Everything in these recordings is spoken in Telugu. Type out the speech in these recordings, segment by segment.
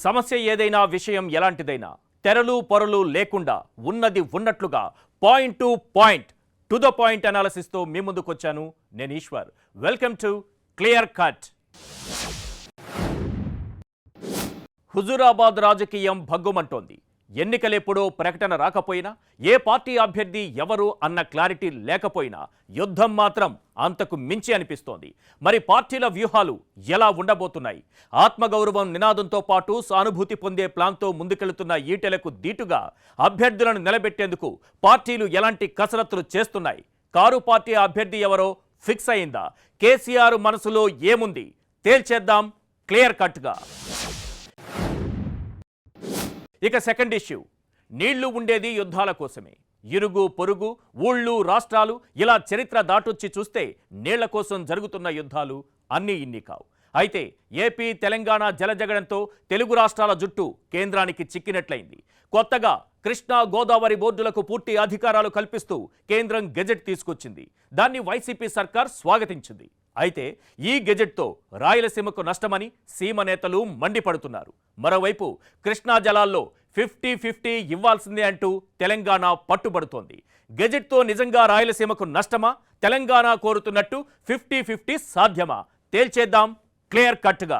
సమస్య ఏదైనా విషయం ఎలాంటిదైనా తెరలు పొరలు లేకుండా ఉన్నది ఉన్నట్లుగా point to point to the point analysis తో మీ ముందుకు వచ్చాను నేను Eshwar. Welcome to clear cut. Huzurabad రాజకీయం భగ్గుమంటోంది. ఎన్నికలెప్పుడో ప్రకటన రాకపోయినా, ఏ పార్టీ అభ్యర్థి ఎవరు అన్న క్లారిటీ లేకపోయినా యుద్ధం మాత్రం అంతకు మించి అనిపిస్తోంది. మరి పార్టీల వ్యూహాలు ఎలా ఉండబోతున్నాయి? ఆత్మగౌరవం నినాదంతో పాటు సానుభూతి పొందే ప్లాన్తో ముందుకెళ్తున్న ఈటెలకు దీటుగా అభ్యర్థులను నిలబెట్టేందుకు పార్టీలు ఎలాంటి కసరత్తులు చేస్తున్నాయి? కారు పార్టీ అభ్యర్థి ఎవరో ఫిక్స్ అయిందా? కేసీఆర్ మనసులో ఏముంది? తేల్చేద్దాం క్లియర్ కట్గా. ఇక సెకండ్ ఇష్యూ, నీళ్లు ఉండేది యుద్ధాల కోసమే. ఇరుగు పొరుగు ఊళ్ళు రాష్ట్రాలు ఇలా చరిత్ర దాటొచ్చి చూస్తే నీళ్ల కోసం జరుగుతున్న యుద్ధాలు అన్నీ ఇన్ని కావు. అయితే ఏపీ తెలంగాణ జలజగడంతో తెలుగు రాష్ట్రాల జుట్టు కేంద్రానికి చిక్కినట్లయింది. కొత్తగా కృష్ణా గోదావరి బోర్డులకు పూర్తి అధికారాలు కల్పిస్తూ కేంద్రం గెజెట్ తీసుకొచ్చింది. దాన్ని వైసీపీ సర్కార్ స్వాగతించింది. అయితే ఈ గెజెట్తో రాయలసీమకు నష్టమని సీమ నేతలు మండిపడుతున్నారు. మరోవైపు కృష్ణా జలాల్లో 50-50 ఇవ్వాల్సిందే అంటూ తెలంగాణ పట్టుబడుతోంది. గెజెట్తో నిజంగా రాయలసీమకు నష్టమా? తెలంగాణ కోరుతున్నట్టు 50-50 సాధ్యమా? తేల్చేద్దాం క్లియర్ కట్గా.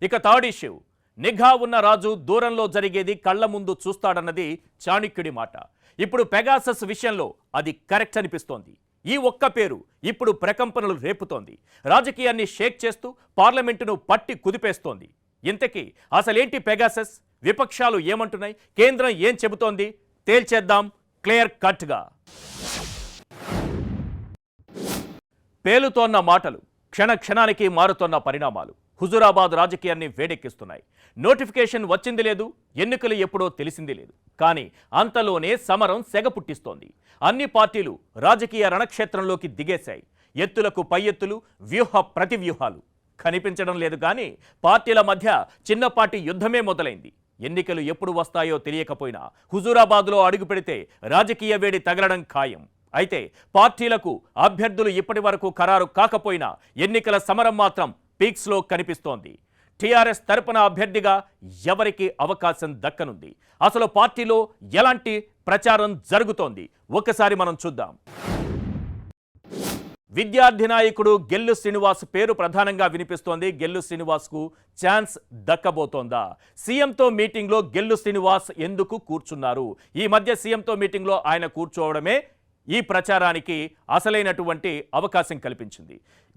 ఇక థర్డ్ ఇష్యూ, నిఘా ఉన్న రాజు దూరంలో జరిగేది కళ్ల ముందు చూస్తాడన్నది చాణక్యుడి మాట. ఇప్పుడు పెగాసస్ విషయంలో అది కరెక్ట్ అనిపిస్తోంది. ఈ ఒక్క పేరు ఇప్పుడు ప్రకంపనలు రేపుతోంది. రాజకీయాన్ని షేక్ చేస్తూ పార్లమెంటును పట్టి కుదిపేస్తోంది. ఇంతకీ అసలేంటి పెగాసస్? విపక్షాలు ఏమంటున్నాయి? కేంద్రం ఏం చెబుతోంది? తేల్చేద్దాం క్లియర్ కట్గా. పేలుతోన్న మాటలు, క్షణ క్షణానికి మారుతోన్న పరిణామాలు హుజూరాబాద్ రాజకీయాన్ని వేడెక్కిస్తున్నాయి. నోటిఫికేషన్ వచ్చింది లేదు, ఎన్నికలు ఎప్పుడో తెలిసింది లేదు. కానీ అంతలోనే సమరం సెగ పుట్టిస్తోంది. అన్ని పార్టీలు రాజకీయ రణక్షేత్రంలోకి దిగేశాయి. ఎత్తులకు పై ఎత్తులు, వ్యూహ ప్రతివ్యూహాలు కనిపించడం లేదు. కానీ పార్టీల మధ్య చిన్నపాటి యుద్ధమే మొదలైంది. ఎన్నికలు ఎప్పుడు వస్తాయో తెలియకపోయినా హుజూరాబాద్లో అడుగు పెడితే రాజకీయ వేడి తగలడం ఖాయం. అయితే పార్టీలకు అభ్యర్థులు ఇప్పటి వరకు ఖరారు కాకపోయినా ఎన్నికల సమరం మాత్రం పీక్స్లో కనిపిస్తోంది. టీఆర్ఎస్ తరపున అభ్యర్థిగా ఎవరికి అవకాశం దక్కనుంది? అసలు పార్టీలో ఎలాంటి ప్రచారం జరుగుతోంది? ఒక్కసారి మనం చూద్దాం. విద్యార్థి నాయకుడు గెల్లు శ్రీనివాస్ పేరు ప్రధానంగా వినిపిస్తోంది. గెల్లు శ్రీనివాస్కు ఛాన్స్ దక్కబోతోందా? సీఎంతో మీటింగ్లో గెల్లు శ్రీనివాస్ ఎందుకు కూర్చున్నారు? ఈ మధ్య సీఎంతో మీటింగ్లో ఆయన కూర్చోవడమే ఈ ప్రచారానికి అసలైనటువంటి అవకాశం కల్పించింది.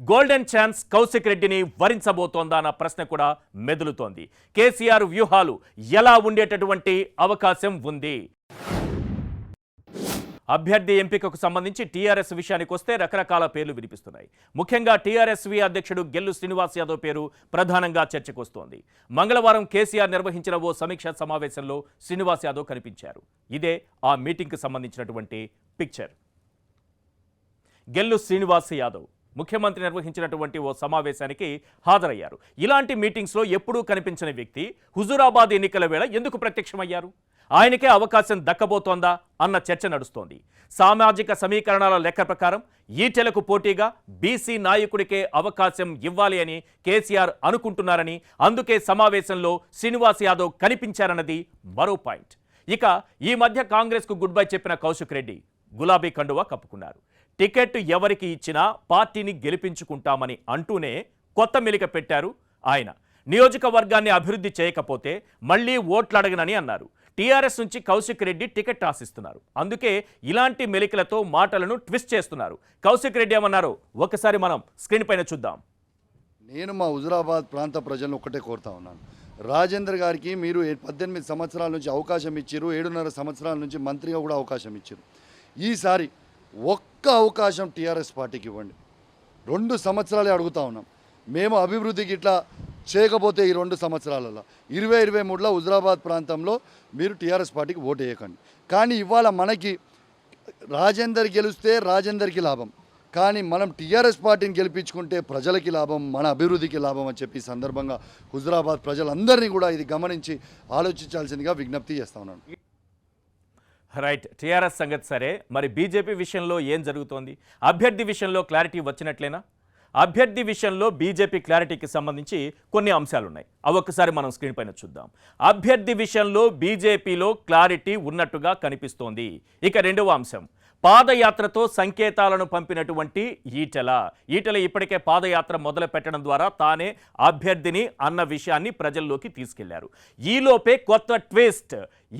గోల్డెన్ ఛాన్స్ కౌశిక్ రెడ్డిని వరించబోతోందా అన్న ప్రశ్న కూడా మెదులుతోంది. కేసీఆర్ వ్యూహాలు ఎలా ఉండేటటువంటి అవకాశం ఉంది? అభ్యర్థి ఎంపికకు సంబంధించి టీఆర్ఎస్ విషయానికి వస్తే రకరకాల పేర్లు వినిపిస్తున్నాయి. ముఖ్యంగా టీఆర్ఎస్వి అధ్యక్షుడు గెల్లు శ్రీనివాస్ యాదవ్ పేరు ప్రధానంగా చర్చకు వస్తోంది. మంగళవారం కేసీఆర్ నిర్వహించిన ఓ సమీక్షా సమావేశంలో శ్రీనివాస్ యాదవ్ కనిపించారు. ఇదే ఆ మీటింగ్కి సంబంధించినటువంటి పిక్చర్. గెల్లు శ్రీనివాస్ యాదవ్ ముఖ్యమంత్రి నిర్వహించినటువంటి ఓ సమావేశానికి హాజరయ్యారు. ఇలాంటి మీటింగ్స్లో ఎప్పుడూ కనిపించని వ్యక్తి హుజూరాబాద్ ఎన్నికల వేళ ఎందుకు ప్రత్యక్షమయ్యారు? ఆయనకే అవకాశం దక్కబోతోందా అన్న చర్చ నడుస్తోంది. సామాజిక సమీకరణాల లెక్క ప్రకారం ఈటెలకు పోటీగా బీసీ నాయకుడికే అవకాశం ఇవ్వాలి అని కేసీఆర్ అనుకుంటున్నారని, అందుకే సమావేశంలో శ్రీనివాస్ యాదవ్ కనిపించారన్నది మరో పాయింట్. ఇక ఈ మధ్య కాంగ్రెస్కు గుడ్ బై చెప్పిన కౌశిక్ రెడ్డి గులాబీ కండువా కప్పుకున్నారు. టికెట్ ఎవరికి ఇచ్చినా పార్టీని గెలిపించుకుంటామని అంటూనే కొత్త మెలిక పెట్టారు ఆయన. నియోజకవర్గాన్ని అభివృద్ధి చేయకపోతే మళ్లీ ఓట్లు అడగనని అన్నారు. టీఆర్ఎస్ నుంచి కౌశిక్ రెడ్డి టికెట్ ఆశిస్తున్నారు. అందుకే ఇలాంటి మెలికలతో మాటలను ట్విస్ట్ చేస్తున్నారు. కౌశిక్ రెడ్డి ఏమన్నారో ఒకసారి మనం స్క్రీన్ పైన చూద్దాం. నేను మా హుజూరాబాద్ ప్రాంత ప్రజలను ఒక్కటే కోరుతా ఉన్నాను. రాజేందర్ గారికి మీరు 18 సంవత్సరాల నుంచి అవకాశం ఇచ్చారు, 7.5 సంవత్సరాల నుంచి మంత్రిగా కూడా అవకాశం ఇచ్చారు. ఈసారి ఒక్క అవకాశం టీఆర్ఎస్ పార్టీకి ఇవ్వండి. 2 సంవత్సరాలే అడుగుతా ఉన్నాం. మేము అభివృద్ధికి ఇట్లా చేయకపోతే ఈ 2 సంవత్సరాలలో 2023లో హుజూరాబాద్ ప్రాంతంలో మీరు టీఆర్ఎస్ పార్టీకి ఓటు వేయకండి. కానీ ఇవాళ మనకి రాజేందర్ గెలిస్తే రాజేందర్కి లాభం, కానీ మనం టీఆర్ఎస్ పార్టీని గెలిపించుకుంటే ప్రజలకి లాభం, మన అభివృద్ధికి లాభం అని చెప్పి సందర్భంగా హుజూరాబాద్ ప్రజలందరినీ కూడా ఇది గమనించి ఆలోచించాల్సిందిగా విజ్ఞప్తి చేస్తా ఉన్నాను. రైట్, టీఆర్ఎస్ సంగతి సరే, మరి బీజేపీ విషయంలో ఏం జరుగుతోంది? అభ్యర్థి విషయంలో క్లారిటీ వచ్చినట్లేనా? అభ్యర్థి విషయంలో బీజేపీ క్లారిటీకి సంబంధించి కొన్ని అంశాలున్నాయి. అవి ఒక్కసారి మనం స్క్రీన్ పైన చూద్దాం. అభ్యర్థి విషయంలో బీజేపీలో క్లారిటీ ఉన్నట్టుగా కనిపిస్తోంది. ఇక రెండవ అంశం, పాదయాత్రతో సంకేతాలను పంపినటువంటి ఈటెల ఇప్పటికే పాదయాత్ర మొదలు పెట్టడం ద్వారా తానే అభ్యర్థిని అన్న విషయాన్ని ప్రజల్లోకి తీసుకెళ్లారు. ఈలోపే కొత్త ట్విస్ట్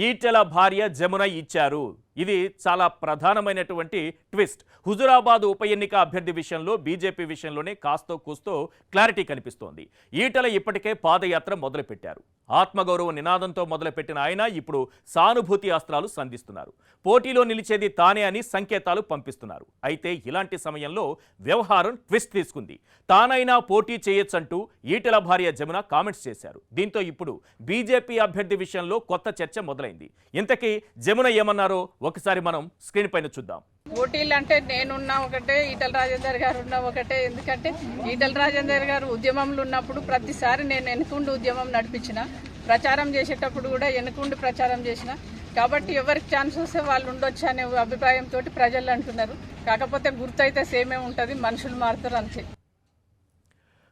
ఈటెల భార్య జమున ఇచ్చారు. ఇది చాలా ప్రధానమైనటువంటి ట్విస్ట్. హుజురాబాద్ ఉప ఎన్నిక అభ్యర్థి విషయంలో బీజేపీ విషయంలోనే కాస్తో కూస్తో క్లారిటీ కనిపిస్తోంది. ఈటెల ఇప్పటికే పాదయాత్ర మొదలుపెట్టారు. ఆత్మగౌరవ నినాదంతో మొదలుపెట్టిన ఆయన ఇప్పుడు సానుభూతి అస్త్రాలు సంధిస్తున్నారు. పోటీలో నిలిచేది తానే అని సంకేతాలు పంపిస్తున్నారు. అయితే ఇలాంటి సమయంలో వ్యవహారం ట్విస్ట్ తీసుకుంది. తానైనా పోటీ చేయొచ్చంటూ ఈటెల భార్య జమున కామెంట్స్ చేశారు. దీంతో ఇప్పుడు బీజేపీ అభ్యర్థి విషయంలో కొత్త చర్చ మొదలైంది. ఇంతకీ జమున ఏమన్నారో ఒకసారి మనం స్క్రీన్ పైన చూద్దాం. పోటీలు అంటే నేనున్నా ఒకటే, ఈటల రాజేందర్ గారు ఉన్న ఒకటే. ఎందుకంటే ఈటల రాజేందర్ గారు ఉద్యమంలో ఉన్నప్పుడు ప్రతిసారి నేను వెనుకుండి ఉద్యమం నడిపించిన, ప్రచారం చేసేటప్పుడు కూడా వెనుకుండి ప్రచారం చేసిన. కాబట్టి ఎవరికి ఛాన్స్ వస్తే వాళ్ళు ఉండొచ్చు అనే అభిప్రాయంతో ప్రజలు అంటున్నారు. కాకపోతే గుర్తు అయితే సేమే ఉంటుంది, మనుషులు మారుతారు అంతే.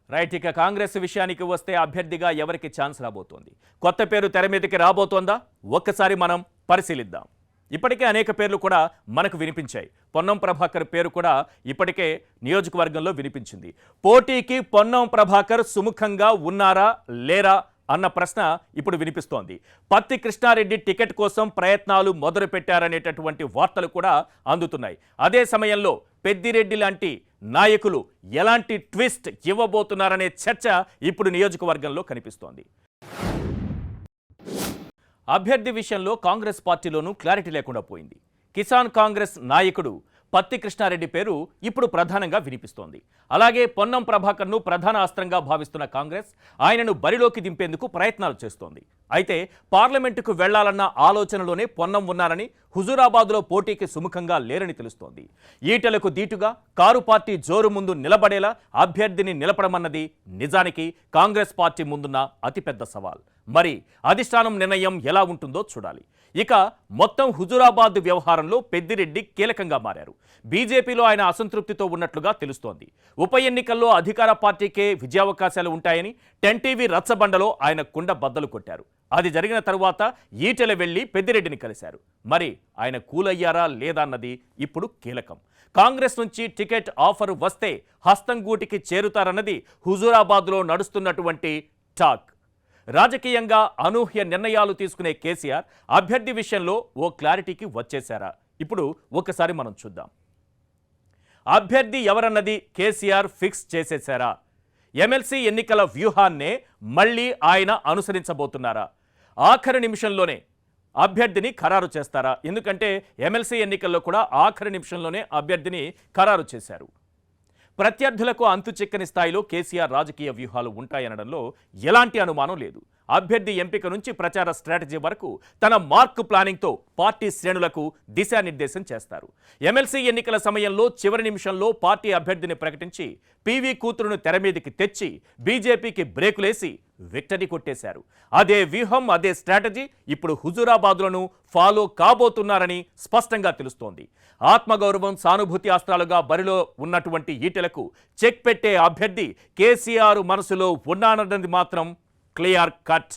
రైట్. ఇక కాంగ్రెస్ విషయానికి వస్తే అభ్యర్థిగా ఎవరికి ఛాన్స్ రాబోతోంది? కొత్త పేరు తెర మీదకి రాబోతోందా? ఒక్కసారి మనం పరిశీలిద్దాం. ఇప్పటికే అనేక పేర్లు కూడా మనకు వినిపించాయి. పొన్నం ప్రభాకర్ పేరు కూడా ఇప్పటికే నియోజకవర్గంలో వినిపించింది. పోటీకి పొన్నం ప్రభాకర్ సుముఖంగా ఉన్నారా లేరా అన్న ప్రశ్న ఇప్పుడు వినిపిస్తోంది. పత్తి కృష్ణారెడ్డి టికెట్ కోసం ప్రయత్నాలు మొదలుపెట్టారనేటటువంటి వార్తలు కూడా అందుతున్నాయి. అదే సమయంలో పెద్దిరెడ్డి లాంటి నాయకులు ఎలాంటి ట్విస్ట్ ఇవ్వబోతున్నారనే చర్చ ఇప్పుడు నియోజకవర్గంలో కనిపిస్తోంది. అభ్యర్థి విషయంలో కాంగ్రెస్ పార్టీలోనూ క్లారిటీ లేకుండా పోయింది. కిసాన్ కాంగ్రెస్ నాయకుడు పత్తి కృష్ణారెడ్డి పేరు ఇప్పుడు ప్రధానంగా వినిపిస్తోంది. అలాగే పొన్నం ప్రభాకర్ను ప్రధాన అస్త్రంగా భావిస్తున్న కాంగ్రెస్ ఆయనను బరిలోకి దింపేందుకు ప్రయత్నాలు చేస్తోంది. అయితే పార్లమెంటుకు వెళ్లాలన్న ఆలోచనలోనే పొన్నం ఉన్నారని, హుజూరాబాద్లో పోటీకి సుముఖంగా లేరని తెలుస్తోంది. ఈటెలకు దీటుగా కారు పార్టీ జోరు ముందు నిలబడేలా అభ్యర్థిని నిలపడమన్నది నిజానికి కాంగ్రెస్ పార్టీ ముందున్న అతిపెద్ద సవాల్. మరి అధిష్టానం నిర్ణయం ఎలా ఉంటుందో చూడాలి. ఇక మొత్తం హుజూరాబాద్ వ్యవహారంలో పెద్దిరెడ్డి కీలకంగా మారారు. బీజేపీలో ఆయన అసంతృప్తితో ఉన్నట్లుగా తెలుస్తోంది. ఉప ఎన్నికల్లో అధికార పార్టీకే విజయావకాశాలు ఉంటాయని 10 టీవీ రచ్చబండలో ఆయన కుండ బద్దలు కొట్టారు. అది జరిగిన తరువాత ఈటెల వెళ్లి పెద్దిరెడ్డిని కలిశారు. మరి ఆయన కూలయ్యారా లేదా అన్నది ఇప్పుడు కీలకం. కాంగ్రెస్ నుంచి టికెట్ ఆఫర్ వస్తే హస్తంగూటికి చేరుతారన్నది హుజూరాబాద్లో నడుస్తున్నటువంటి టాక్. రాజకీయంగా అనూహ్య నిర్ణయాలు తీసుకునే కేసీఆర్ అభ్యర్థి విషయంలో ఓ క్లారిటీకి వచ్చేశారా? ఇప్పుడు ఒకసారి మనం చూద్దాం. అభ్యర్థి ఎవరన్నది కేసీఆర్ ఫిక్స్ చేసేశారా? ఎమ్మెల్సీ ఎన్నికల వ్యూహాన్నే మళ్ళీ ఆయన అనుసరించబోతున్నారా? ఆఖరి నిమిషంలోనే అభ్యర్థిని ఖరారు చేస్తారా? ఎందుకంటే ఎమ్మెల్సీ ఎన్నికల్లో కూడా ఆఖరి నిమిషంలోనే అభ్యర్థిని ఖరారు చేశారు. ప్రత్యర్థులకు అంతు చిక్కని స్థాయిలో కేసీఆర్ రాజకీయ వ్యూహాలు ఉంటాయనడంలో ఎలాంటి అనుమానం లేదు. అభ్యర్థి ఎంపిక నుంచి ప్రచార స్ట్రాటజీ వరకు తన మార్క్ ప్లానింగ్తో పార్టీ శ్రేణులకు దిశానిర్దేశం చేస్తారు. ఎమ్మెల్సీ ఎన్నికల సమయంలో చివరి నిమిషంలో పార్టీ అభ్యర్థిని ప్రకటించి పీవీ కూతురును తెరమీదికి తెచ్చి బీజేపీకి బ్రేకులేసి విక్టరీ కొట్టేశారు. అదే వ్యూహం, అదే స్ట్రాటజీ ఇప్పుడు హుజూరాబాద్లోనూ ఫాలో కాబోతున్నారని స్పష్టంగా తెలుస్తోంది. ఆత్మగౌరవం, సానుభూతి అస్త్రాలుగా బరిలో ఉన్నటువంటి ఈటెలకు చెక్ పెట్టే అభ్యర్థి కేసీఆర్ మనసులో ఉన్నానన్నది మాత్రం క్లియర్ కట్.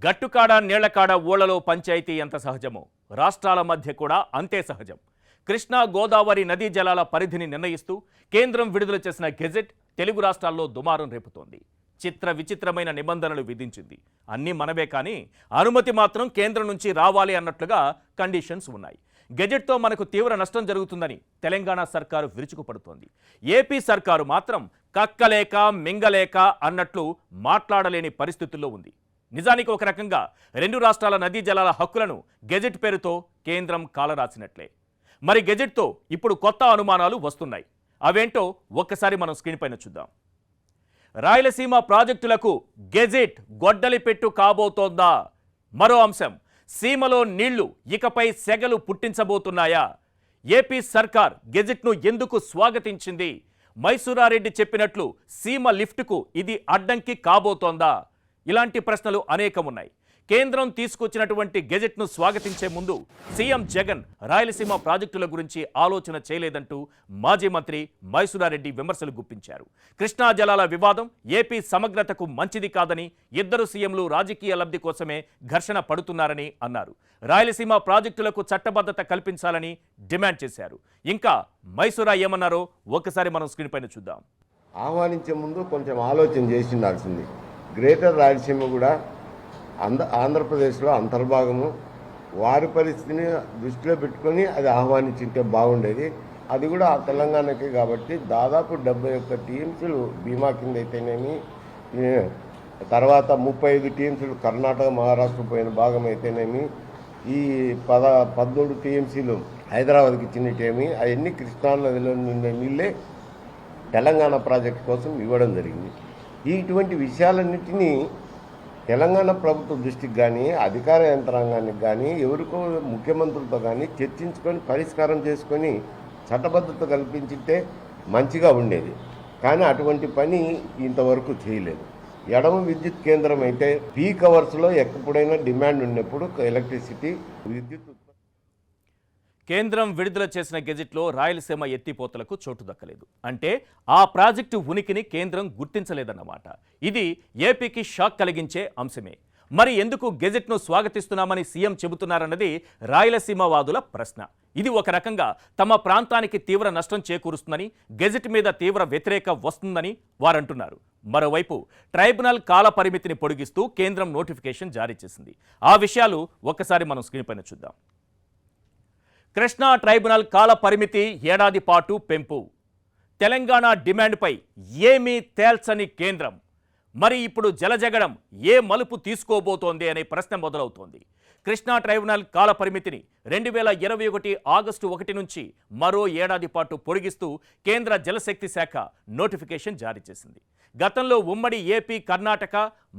గట్టుకాడ నీళ్లకాడ ఊళ్లలో పంచాయతీ ఎంత సహజమో రాష్ట్రాల మధ్య కూడా అంతే సహజం. కృష్ణా గోదావరి నదీ జలాల పరిధిని నిర్ణయిస్తూ కేంద్రం విడుదల చేసిన గెజెట్ తెలుగు రాష్ట్రాల్లో దుమారం రేపుతోంది. చిత్ర విచిత్రమైన నిబంధనలు విధించింది. అన్నీ మనవే కానీ అనుమతి మాత్రం కేంద్రం నుంచి రావాలి అన్నట్లుగా కండిషన్స్ ఉన్నాయి. గెజెట్తో మనకు తీవ్ర నష్టం జరుగుతుందని తెలంగాణ సర్కారు విరుచుకుపడుతోంది. ఏపీ సర్కారు మాత్రం కక్కలేక మింగలేక అన్నట్లు మాట్లాడలేని పరిస్థితుల్లో ఉంది. నిజానికి ఒక రకంగా 2 రాష్ట్రాల నదీ జలాల హక్కులను గెజెట్ పేరుతో కేంద్రం కాలరాసినట్లే. మరి గెజెట్తో ఇప్పుడు కొత్త అనుమానాలు వస్తున్నాయి. అవేంటో ఒక్కసారి మనం స్క్రీన్ పైన చూద్దాం. రాయలసీమ ప్రాజెక్టులకు గెజెట్ గొడ్డలి పెట్టు కాబోతోందా? మరో అంశం, సీమలో నీళ్లు ఇకపై సెగలు పుట్టించబోతున్నాయా? ఏపీ సర్కార్ గెజెట్ను ఎందుకు స్వాగతించింది? మైసూరారెడ్డి చెప్పినట్లు సీమ లిఫ్ట్కు ఇది అడ్డంకి కాబోతోందా? ఇలాంటి ప్రశ్నలు అనేకమున్నాయి. కేంద్రం తీసుకొచ్చినటువంటి గెజెట్ను స్వాగతించే ముందు సీఎం జగన్ రాయలసీమ ప్రాజెక్టుల గురించి ఆలోచన చేయలేదంటూ మాజీ మంత్రి మైసూరారెడ్డి విమర్శలు గుప్పించారు. కృష్ణా జలాల వివాదం ఏపీ సమగ్రతకు మంచిది కాదని, ఇద్దరు సీఎంలు రాజకీయ లబ్ధి కోసమే ఘర్షణ పడుతున్నారని అన్నారు. రాయలసీమ ప్రాజెక్టులకు చట్టబద్ధత కల్పించాలని డిమాండ్ చేశారు. ఇంకా మైసూరా ఏమన్నారో ఒకసారి మనం స్క్రీన్ పైన చూద్దాం. ఆహ్వానించే ముందు కొంచెం ఆలోచన చేసి ఉండాల్సింది. గ్రేటర్ రాయలసీమ కూడా ఆంధ్రప్రదేశ్లో అంతర్భాగము, వారి పరిస్థితిని దృష్టిలో పెట్టుకొని అది ఆహ్వానించింటే బాగుండేది. అది కూడా తెలంగాణకే కాబట్టి దాదాపు 71 టీమ్స్లు బీమా కింద అయితేనేమి, తర్వాత 35 టీమ్స్లు కర్ణాటక మహారాష్ట్ర పోయిన భాగం అయితేనేమి, ఈ 14 టీఎంసీలు హైదరాబాద్కి ఇచ్చినట్టేమి, అవన్నీ కృష్ణా నదిలో నిండే నీళ్ళే తెలంగాణ ప్రాజెక్ట్ కోసం ఇవ్వడం జరిగింది. ఇటువంటి విషయాలన్నింటినీ తెలంగాణ ప్రభుత్వ దృష్టికి కానీ, అధికార యంత్రాంగానికి కానీ, ఎవరికో ముఖ్యమంత్రులతో కానీ చర్చించుకొని పరిష్కారం చేసుకొని చట్టబద్ధత కల్పించితే మంచిగా ఉండేది. కానీ అటువంటి పని ఇంతవరకు చేయలేదు. ఎడమ విద్యుత్ కేంద్రం అయితే పీక్ అవర్స్లో ఎప్పుడైనా డిమాండ్ ఉన్నప్పుడు ఎలక్ట్రిసిటీ విద్యుత్ కేంద్రం విడుదల చేసిన గెజెట్లో రాయలసీమ ఎత్తిపోతలకు చోటు దక్కలేదు. అంటే ఆ ప్రాజెక్టు ఉనికిని కేంద్రం గుర్తించలేదన్నమాట. ఇది ఏపీకి షాక్ కలిగించే అంశమే. మరి ఎందుకు గెజెట్ను స్వాగతిస్తున్నామని సీఎం చెబుతున్నారన్నది రాయలసీమ వాదుల ప్రశ్న. ఇది ఒక రకంగా తమ ప్రాంతానికి తీవ్ర నష్టం చేకూరుస్తుందని, గెజెట్ మీద తీవ్ర వ్యతిరేక వస్తుందని వారంటున్నారు. మరోవైపు ట్రైబ్యునల్ కాల పరిమితిని పొడిగిస్తూ కేంద్రం నోటిఫికేషన్ జారీ చేసింది. ఆ విషయాలు ఒక్కసారి మనం స్క్రీన్ పైన చూద్దాం. కృష్ణా ట్రైబ్యునల్ కాల పరిమితి ఏడాది పాటు పెంపు. తెలంగాణ డిమాండ్పై ఏమీ తేల్చని కేంద్రం. మరి ఇప్పుడు జలజగడం ఏ మలుపు తీసుకోబోతోంది అనే ప్రశ్న మొదలవుతోంది. కృష్ణా ట్రైబ్యునల్ కాల పరిమితిని 2021 ఆగస్టు 1 నుంచి మరో ఏడాది పాటు పొడిగిస్తూ కేంద్ర జలశక్తి శాఖ నోటిఫికేషన్ జారీ చేసింది. గతంలో ఉమ్మడి ఏపీ, కర్ణాటక,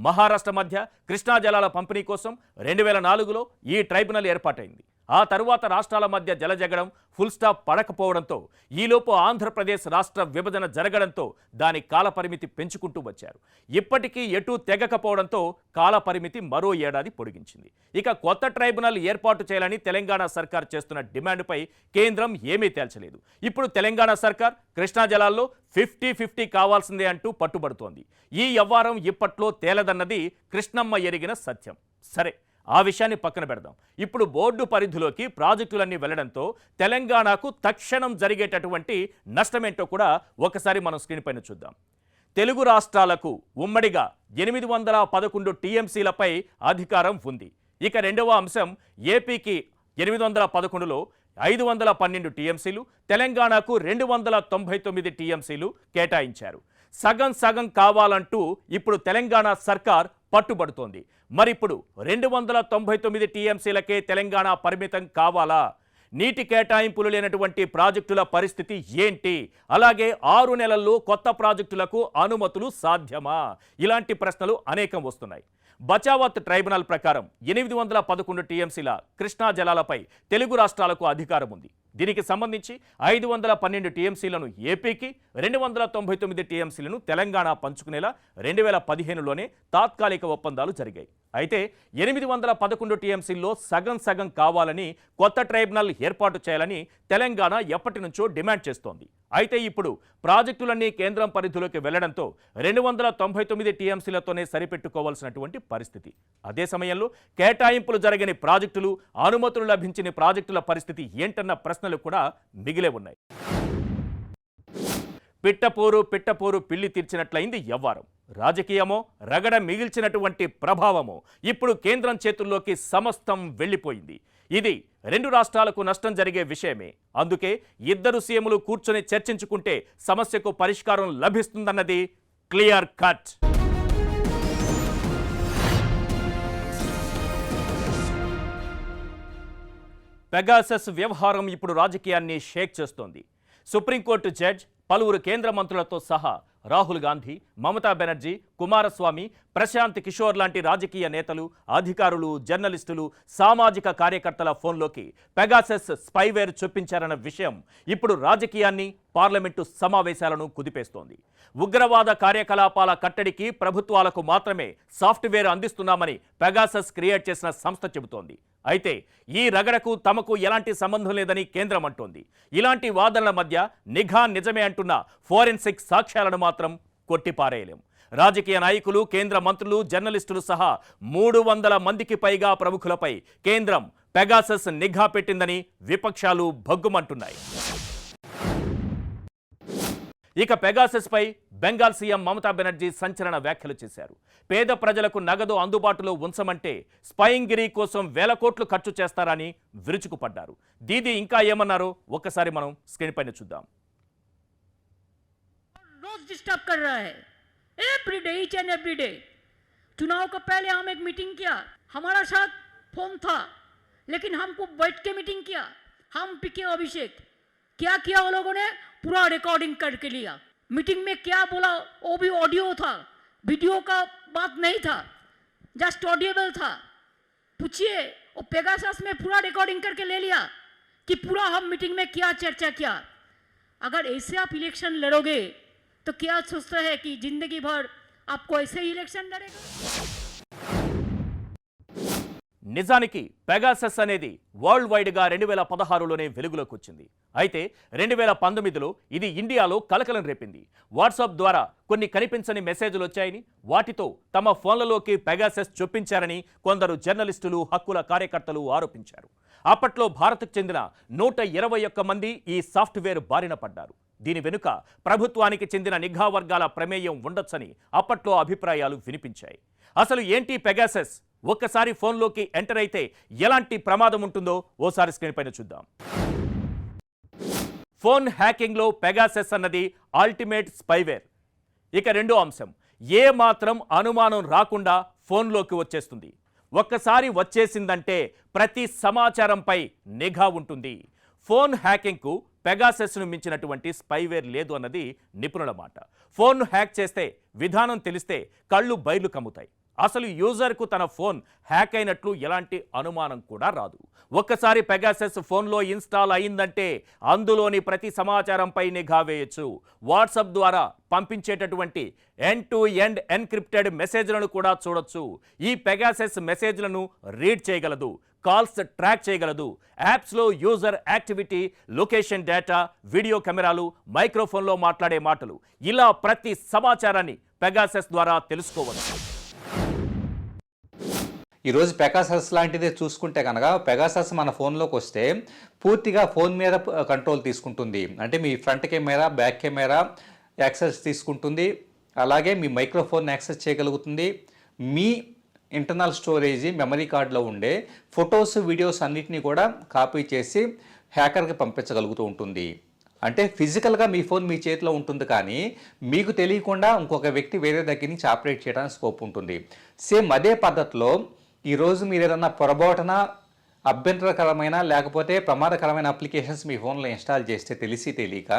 మహారాష్ట్ర మధ్య కృష్ణా జలాల పంపిణీ కోసం 2004లో ఈ ట్రైబ్యునల్ ఏర్పాటైంది. ఆ తరువాత రాష్ట్రాల మధ్య జలజగడం ఫుల్ స్టాప్ పడకపోవడంతో, ఈలోపు ఆంధ్రప్రదేశ్ రాష్ట్ర విభజన జరగడంతో దాని కాలపరిమితి పెంచుకుంటూ వచ్చారు. ఇప్పటికీ ఎటూ తెగకపోవడంతో కాలపరిమితి మరో ఏడాది పొడిగించింది. ఇక కొత్త ట్రైబ్యునల్ ఏర్పాటు చేయాలని తెలంగాణ సర్కార్ చేస్తున్న డిమాండ్పై కేంద్రం ఏమీ తేల్చలేదు. ఇప్పుడు తెలంగాణ సర్కార్ కృష్ణా జలాల్లో 50-50 కావాల్సిందే అంటూ పట్టుబడుతోంది. ఈ వ్యవహారం ఇప్పట్లో తేలదన్నది కృష్ణమ్మ ఎరిగిన సత్యం. సరే, ఆ విషయాన్ని పక్కన పెడదాం. ఇప్పుడు బోర్డు పరిధిలోకి ప్రాజెక్టులన్నీ వెళ్లడంతో తెలంగాణకు తక్షణం జరిగేటటువంటి నష్టమేంటో కూడా ఒకసారి మనం స్క్రీన్ పైన చూద్దాం. తెలుగు రాష్ట్రాలకు ఉమ్మడిగా 811 టీఎంసీలపై అధికారం ఉంది. ఇక రెండవ అంశం, ఏపీకి 811లో 512 టీఎంసీలు, తెలంగాణకు 299 టీఎంసీలు కేటాయించారు. సగం సగం కావాలంటూ ఇప్పుడు తెలంగాణ సర్కార్ పట్టుబడుతోంది. మరిప్పుడు 299 టీఎంసీలకే తెలంగాణ పరిమితం కావాలా? నీటి కేటాయింపులు లేనటువంటి ప్రాజెక్టుల పరిస్థితి ఏంటి? అలాగే 6 నెలల్లో కొత్త ప్రాజెక్టులకు అనుమతులు సాధ్యమా? ఇలాంటి ప్రశ్నలు అనేకం వస్తున్నాయి. బచావత్ ట్రైబ్యునల్ ప్రకారం 811 టీఎంసీల కృష్ణా జలాలపై తెలుగు రాష్ట్రాలకు అధికారం ఉంది. దీనికి సంబంధించి 512 టీఎంసీలను ఏపీకి, 299 టీఎంసీలను తెలంగాణ పంచుకునేలా 2015లోనే తాత్కాలిక ఒప్పందాలు జరిగాయి. అయితే 811 టీఎంసీల్లో సగం సగం కావాలని, కొత్త ట్రైబ్యునల్ ఏర్పాటు చేయాలని తెలంగాణ ఎప్పటి నుంచో డిమాండ్ చేస్తోంది. అయితే ఇప్పుడు ప్రాజెక్టులన్నీ కేంద్రం పరిధిలోకి వెళ్లడంతో 299 టీఎంసీలతోనే సరిపెట్టుకోవాల్సినటువంటి పరిస్థితి. అదే సమయంలో కేటాయింపులు జరగని ప్రాజెక్టులు, అనుమతులు లభించిన ప్రాజెక్టుల పరిస్థితి ఏంటన్న ప్రశ్నలు కూడా మిగిలే ఉన్నాయి. పిట్టపోరు పిల్లి తీర్చినట్లయింది వ్యవహారం. రాజకీయమో, రగడ మిగిల్చినటువంటి ప్రభావమో ఇప్పుడు కేంద్రం చేతుల్లోకి సమస్తం వెళ్ళిపోయింది. ఇది 2 రాష్ట్రాలకు నష్టం జరిగే విషయమే. అందుకే ఇద్దరు సీఎంలు కూర్చొని చర్చించుకుంటే సమస్యకు పరిష్కారం లభిస్తుందన్నది క్లియర్ కట్. పెగాసస్ వ్యవహారం ఇప్పుడు రాజకీయాన్ని షేక్ చేస్తోంది. సుప్రీంకోర్టు జడ్జ్, పలువురు కేంద్ర మంత్రులతో సహా రాహుల్ గాంధీ, మమతా బెనర్జీ, కుమారస్వామి, ప్రశాంత్ కిషోర్ లాంటి రాజకీయ నేతలు, అధికారులు, జర్నలిస్టులు, సామాజిక కార్యకర్తల ఫోన్లోకి పెగాసస్ స్పైవేర్ చొప్పించారన్న విషయం ఇప్పుడు రాజకీయాన్ని, పార్లమెంటు సమావేశాలను కుదిపేస్తోంది. ఉగ్రవాద కార్యకలాపాల కట్టడికి ప్రభుత్వాలకు మాత్రమే సాఫ్ట్వేర్ అందిస్తున్నామని పెగాసస్ క్రియేట్ చేసిన సంస్థ చెబుతోంది. అయితే ఈ రగడకు తమకు ఎలాంటి సంబంధం లేదని కేంద్రం అంటోంది. ఇలాంటి వాదనల మధ్య నిఘా నిజమే అంటున్న ఫోరెన్సిక్ సాక్ష్యాలను మాత్రం కొట్టిపారేయలేం. రాజకీయ నాయకులు, కేంద్ర మంత్రులు, జర్నలిస్టులు సహా 300 మందికి పైగా ప్రముఖులపై కేంద్రం పెగాసస్ నిఘా పెట్టిందని విపక్షాలు భగ్గుమంటున్నాయి. ఇక పెగాసస్ పై బెంగాల్ సీఎం మమతా బెనర్జీ సంచలన వ్యాఖ్యలు చేశారు. పేద ప్రజలకు నగదు అందుబాటులో ఉంచమంటే స్పయింగ్ గిరి కోసం వేల కోట్లు ఖర్చు చేస్తారని విరుచుకుపడ్డారు. దీది ఇంకా ఏమన్నారో ఒక్కసారి మనం స్క్రీన్ పైన చూద్దాం. रोज डिस्टर्ब कर रहा है every day, each and every day. चुनाव का पहले हम एक मीटिंग किया, हमारा साथ फोन था, लेकिन हमको बैठ के मीटिंग किया. हम पीके अभिषेक क्या किया, वो लोगों ने पूरा रिकॉर्डिंग करके लिया. मीटिंग में क्या बोला वो भी ऑडियो था, वीडियो का बात नहीं था, जस्ट ऑडियोबल था. पूछिए, वो पेगासस में पूरा रिकॉर्डिंग करके ले लिया कि पूरा हम मीटिंग में क्या चर्चा किया. अगर ऐसे आप इलेक्शन लड़ोगे तो क्या सोचते हैं कि जिंदगी भर आपको ऐसे ही इलेक्शन लड़ेगा? నిజానికి పెగాసస్ అనేది వరల్డ్ వైడ్గా 2016లోనే వెలుగులోకి వచ్చింది. అయితే 2019లో ఇది ఇండియాలో కలకలం రేపింది. వాట్సాప్ ద్వారా కొన్ని కనిపించని మెసేజ్లు వచ్చాయని, వాటితో తమ ఫోన్లలోకి పెగాసస్ చొప్పించారని కొందరు జర్నలిస్టులు, హక్కుల కార్యకర్తలు ఆరోపించారు. అప్పట్లో భారత్కు చెందిన 121 మంది ఈ సాఫ్ట్వేర్ బారిన పడ్డారు. దీని వెనుక ప్రభుత్వానికి చెందిన నిఘా వర్గాల ప్రమేయం ఉండొచ్చని అప్పట్లో అభిప్రాయాలు వినిపించాయి. అసలు ఏంటి పెగాసస్? ఒక్కసారి ఫోన్లోకి ఎంటర్ అయితే ఎలాంటి ప్రమాదం ఉంటుందో ఓసారి స్క్రీన్ పైన చూద్దాం. ఫోన్ హ్యాకింగ్లో పెగాసస్ అన్నది అల్టిమేట్ స్పైవేర్. ఇక రెండో అంశం, ఏ మాత్రం అనుమానం రాకుండా ఫోన్లోకి వచ్చేస్తుంది. ఒక్కసారి వచ్చేసిందంటే ప్రతి సమాచారంపై నిఘా ఉంటుంది. ఫోన్ హ్యాకింగ్కు పెగాసస్ను మించినటువంటి స్పైవేర్ లేదు అన్నది నిపుణుల మాట. ఫోన్ను హ్యాక్ చేస్తే విధానం తెలిస్తే కళ్ళు బైర్లు కమ్ముతాయి. అసలు యూజర్కు తన ఫోన్ హ్యాక్ అయినట్లు ఎలాంటి అనుమానం కూడా రాదు. ఒక్కసారి పెగాసస్ ఫోన్లో ఇన్స్టాల్ అయిందంటే అందులోని ప్రతి సమాచారంపై నిఘా వేయొచ్చు. వాట్సాప్ ద్వారా పంపించేటటువంటి ఎండ్ టు ఎండ్ ఎన్క్రిప్టెడ్ మెసేజ్లను కూడా చూడొచ్చు. ఈ పెగాసస్ మెసేజ్లను రీడ్ చేయగలదు, కాల్స్ ట్రాక్ చేయగలదు. యాప్స్లో user activity, location data, video కెమెరాలు, మైక్రోఫోన్లో మాట్లాడే మాటలు, ఇలా ప్రతి సమాచారాన్ని పెగాసస్ ద్వారా తెలుసుకోవచ్చు. ఈరోజు పెగాసస్ లాంటిదే చూసుకుంటే కనుక పెగాసస్ మన ఫోన్లోకి వస్తే పూర్తిగా ఫోన్ మీద కంట్రోల్ తీసుకుంటుంది. అంటే మీ front camera, back camera access తీసుకుంటుంది. అలాగే మీ మైక్రోఫోన్ యాక్సెస్ చేయగలుగుతుంది. మీ ఇంటర్నల్ స్టోరేజ్ మెమరీ కార్డులో ఉండే ఫొటోస్, వీడియోస్ అన్నిటినీ కూడా కాపీ చేసి హ్యాకర్కి పంపించగలుగుతూ ఉంటుంది. అంటే ఫిజికల్గా మీ ఫోన్ మీ చేతిలో ఉంటుంది, కానీ మీకు తెలియకుండా ఇంకొక వ్యక్తి వేరే దగ్గర నుంచి ఆపరేట్ చేయడానికి స్కోప్ ఉంటుంది. సేమ్ అదే పద్ధతిలో ఈరోజు మీరు ఏదన్నా పొరపాటున అభ్యంతరకరమైన లేకపోతే ప్రమాదకరమైన అప్లికేషన్స్ మీ ఫోన్లో ఇన్స్టాల్ చేస్తే తెలిసి తెలియక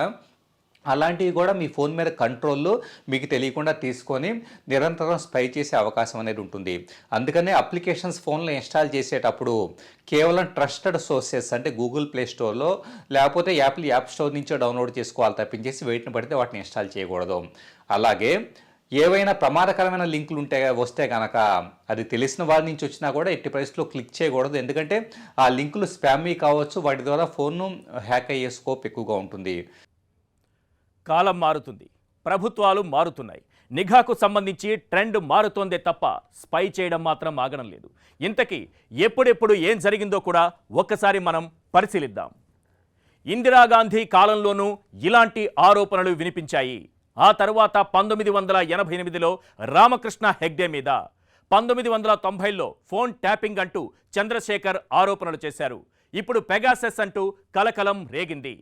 అలాంటివి కూడా మీ ఫోన్ మీద కంట్రోల్లో మీకు తెలియకుండా తీసుకొని నిరంతరం స్పై చేసే అవకాశం అనేది ఉంటుంది. అందుకనే అప్లికేషన్స్ ఫోన్లో ఇన్స్టాల్ చేసేటప్పుడు కేవలం ట్రస్టెడ్ సోర్సెస్ అంటే గూగుల్ ప్లే స్టోర్లో లేకపోతే యాప్ స్టోర్ నుంచో డౌన్లోడ్ చేసుకోవాలి తప్పించేసి వెయిట్ని పడితే వాటిని ఇన్స్టాల్ చేయకూడదు. అలాగే ఏవైనా ప్రమాదకరమైన లింకులు వస్తే కనుక అది తెలిసిన వారి నుంచి వచ్చినా కూడా ఎట్టి పరిస్థితుల్లో క్లిక్ చేయకూడదు. ఎందుకంటే ఆ లింకులు స్పామీ కావచ్చు, వాటి ద్వారా ఫోన్ను హ్యాక్ అయ్యే స్కోప్ ఎక్కువగా ఉంటుంది. కాలం మారుతుంది, ప్రభుత్వాలు మారుతున్నాయి. నిఘాకు సంబంధించి ట్రెండ్ మారుతోందే తప్ప స్పై చేయడం మాత్రం ఆగడం లేదు. ఇంతకీ ఎప్పుడెప్పుడు ఏం జరిగిందో కూడా ఒక్కసారి మనం పరిశీలిద్దాం. ఇందిరాగాంధీ కాలంలోనూ ఇలాంటి ఆరోపణలు వినిపించాయి. ఆ తర్వాత 1988లో రామకృష్ణ హెగ్డే మీద, 1990లో ఫోన్ ట్యాపింగ్ అంటూ చంద్రశేఖర్ ఆరోపణలు చేశారు. ఇప్పుడు పెగాసస్ అంటూ కలకలం రేగింది.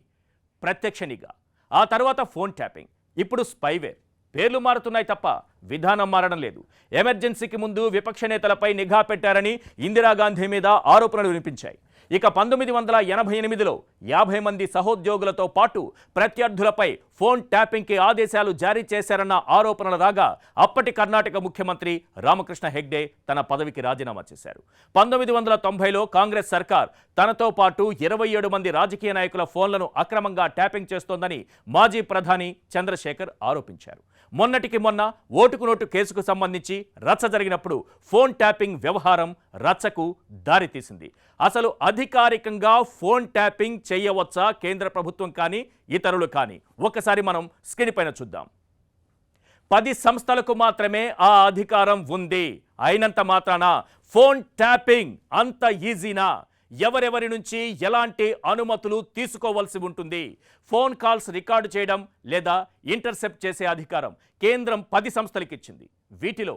ప్రత్యక్ష నిఘా, ఆ తర్వాత ఫోన్ ట్యాపింగ్, ఇప్పుడు స్పైవేర్. పేర్లు మారుతున్నాయి తప్ప విధానం మారడం లేదు. ఎమర్జెన్సీకి ముందు విపక్ష నేతలపై నిఘా పెట్టారని ఇందిరాగాంధీ మీద ఆరోపణలు వినిపించాయి. ఇక 1988లో 50 మంది సహోద్యోగులతో పాటు ప్రత్యర్థులపై ఫోన్ ట్యాపింగ్కి ఆదేశాలు జారీ చేశారన్న ఆరోపణలు రాగా అప్పటి కర్ణాటక ముఖ్యమంత్రి రామకృష్ణ హెగ్డే తన పదవికి రాజీనామా చేశారు. 1990లో కాంగ్రెస్ సర్కార్ తనతో పాటు 27 మంది రాజకీయ నాయకుల ఫోన్లను అక్రమంగా ట్యాపింగ్ చేస్తోందని మాజీ ప్రధాని చంద్రశేఖర్ ఆరోపించారు. మొన్నటికి మొన్న ఓటుకు నోటు కేసుకు సంబంధించి రచ్చ జరిగినప్పుడు ఫోన్ ట్యాపింగ్ వ్యవహారం రచ్చకు దారితీసింది. అసలు అధికారికంగా ఫోన్ ట్యాపింగ్ చేయవచ్చా కేంద్ర ప్రభుత్వం కానీ ఇతరులు కానీ? ఒకసారి మనం స్క్రీన్ పైన చూద్దాం. 10 సంస్థలకు మాత్రమే ఆ అధికారం ఉంది. అయినంత మాత్రాన ఫోన్ ట్యాపింగ్ అంత ఈజీనా? ఎవరెవరి నుంచి ఎలాంటి అనుమతులు తీసుకోవాల్సి ఉంటుంది? ఫోన్ కాల్స్ రికార్డు చేయడం లేదా ఇంటర్సెప్ట్ చేసే అధికారం కేంద్రం 10 సంస్థలకు ఇచ్చింది. వీటిలో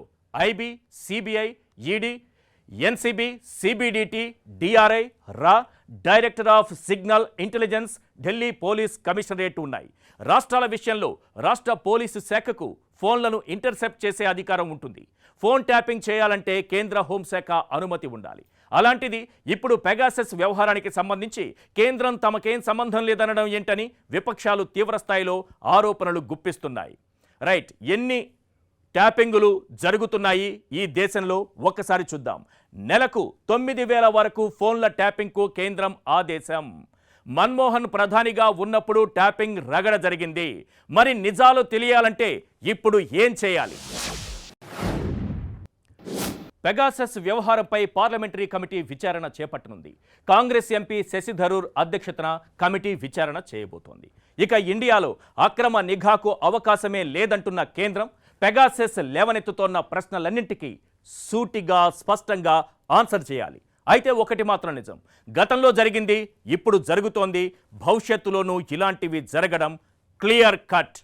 IB, CBI, ED, NCB, CBDT, DRI, రా, director of signal intelligence, Delhi police commissionerate ఉన్నాయి. రాష్ట్రాల విషయంలో రాష్ట్ర పోలీసు శాఖకు ఫోన్లను ఇంటర్సెప్ట్ చేసే అధికారం ఉంటుంది. ఫోన్ ట్యాపింగ్ చేయాలంటే కేంద్ర హోంశాఖ అనుమతి ఉండాలి. అలాంటిది ఇప్పుడు పెగాసస్ వ్యవహారానికి సంబంధించి కేంద్రం తమకేం సంబంధం లేదనడం ఏంటని విపక్షాలు తీవ్రస్థాయిలో ఆరోపణలు గుప్పిస్తున్నాయి. రైట్, ఎన్ని ట్యాపింగులు జరుగుతున్నాయి ఈ దేశంలో ఒక్కసారి చూద్దాం. నెలకు 9,000 వరకు ఫోన్ల ట్యాపింగ్కు కేంద్రం ఆదేశం. మన్మోహన్ ప్రధానిగా ఉన్నప్పుడు ట్యాపింగ్ రగడ జరిగింది. మరి నిజాలు తెలియాలంటే ఇప్పుడు ఏం చేయాలి? పెగాసస్ వ్యవహారంపై పార్లమెంటరీ కమిటీ విచారణ చేపట్టనుంది. కాంగ్రెస్ ఎంపీ శశి థరూర్ అధ్యక్షతన కమిటీ విచారణ చేయబోతోంది. ఇక ఇండియాలో అక్రమ నిఘాకు అవకాశమే లేదంటున్న కేంద్రం పెగాసస్ లేవనెత్తుతోన్న ప్రశ్నలన్నింటికీ సూటిగా స్పష్టంగా ఆన్సర్ చేయాలి. అయితే ఒకటి మాత్రం నిజం, గతంలో జరిగింది ఇప్పుడు జరుగుతోంది, భవిష్యత్తులోనూ ఇలాంటివి జరగడం క్లియర్ కట్.